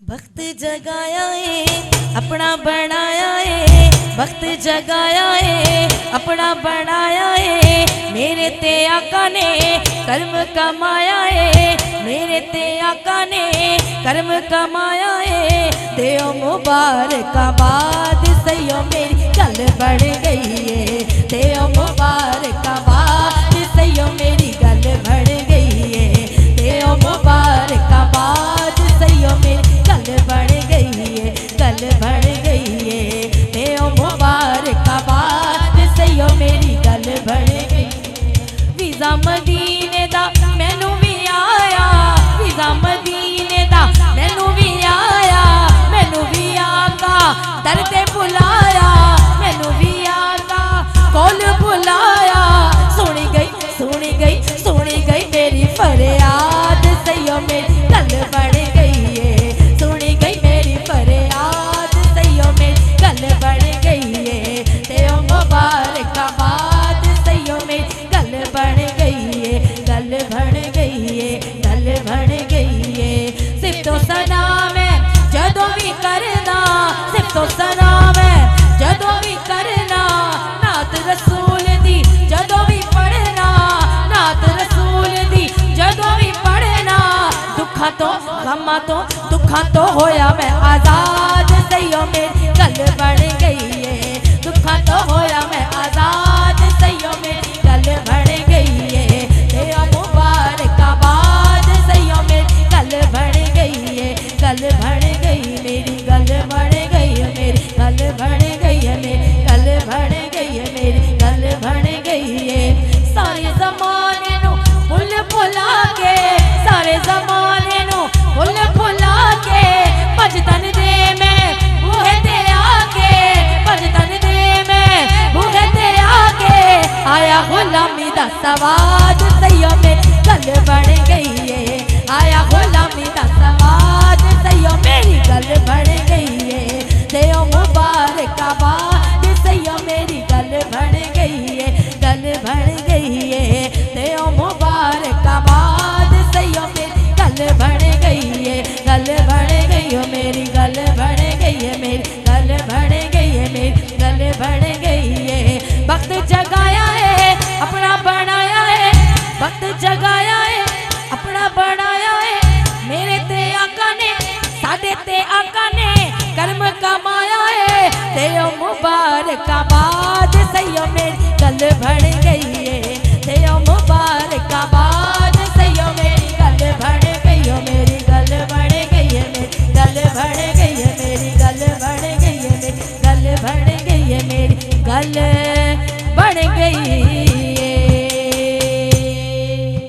वक्त जगाया है अपना बनाया है, वक्त जगाया है अपना बनाया है। मेरे ते आका ने कर्म कमाया है, मेरे ते आका ने कर्म कमाया है। देओ मुबारकाबाद सैयो मेरी गल बढ़ गई है, देओ मुबारकाबाद सैयो मेरी गल बढ़ गई है। देओ मुबारकाबाद सैयो मेरी गल बढ़ गई है, गल बढ़ गई है। देओ मुबारकाबाद सैयो मेरी गल बढ़ गई। वीज़ा मदीने दा मैनू भी आया, वीज़ा मदीने दा मैनू भी आया, मैनू भी आका दर ते बुलाया, मैनू भी आका कोल बुलाया। सुनी गई सुनी गई सुनी गई मेरी फरियाद सैयो मेरी गल बढ़ गई है। सुनी गई मेरी फरियाद सैयो मेरी गल बढ़ गई है। देओ मुबारकाबाद सैयो मेरी गल बढ़ गई है, गल बढ़ गई है, गल बढ़ गई है। सिर्फ तो सलाम है जदों भी करना, सिर्फ तो सलाम है जदों भी करना। नात रसूल दी जदों भी पढ़ना, नात रसूल दी जदों भी पढ़ना। दुखा तो गमा तो दुखा तो होया मैं आजाद सैयो मेरी गल बढ़ गई है। दुखा तो होया मैं आजाद सैयो मेरी गल बढ़ गई है। देओ मुबारकाबाद सैयो मेरी गल बढ़ गई है, गल बढ़ गई मेरी गल बढ़ गई है, मेरी गल बढ़ गई है, मेरी गल बढ़ गई है, मेरी गल बढ़ गई है। सारे ज़माने नु भुल भुला के, सारे ज़माने नु भुल भुला के भजतन दे मैं बूहे ते आके, भजतन दे मैं बूहे ते आके। आया गुलामी दा सवाद सैयो मेरी गल बढ़ गई है, आया गुलामी दा सवाद सैयो मेरी गल बढ़ गई है। देओ मुबारकाबाद सैयो मेरी गल बढ़ गई है, गल बढ़ गई है। देओ मुबारकाबाद सैयो मेरी गल बढ़ गई है, गल बढ़ गई है, मेरी गल बढ़ गई है, मेरी गल बढ़ गई है, मेरी गल बढ़ गई है। वक्त जगाया है अपना बनाया है, वक्त जगाया है अपना बनाया है। मेरे ते आका ने साडे ते आका ने कर्म कमाया है। देओ मुबारकाबाद सैयो मेरी गल बढ़ गई है, देओ मुबारकाबाद सैयो मेरी गल बढ़ गई है, मेरी गल बढ़ गई है, मेरी गल बढ़ गई है, मेरी गल बढ़ गई है, मेरी गल बढ़ गई है, मेरी गल बढ़ गई।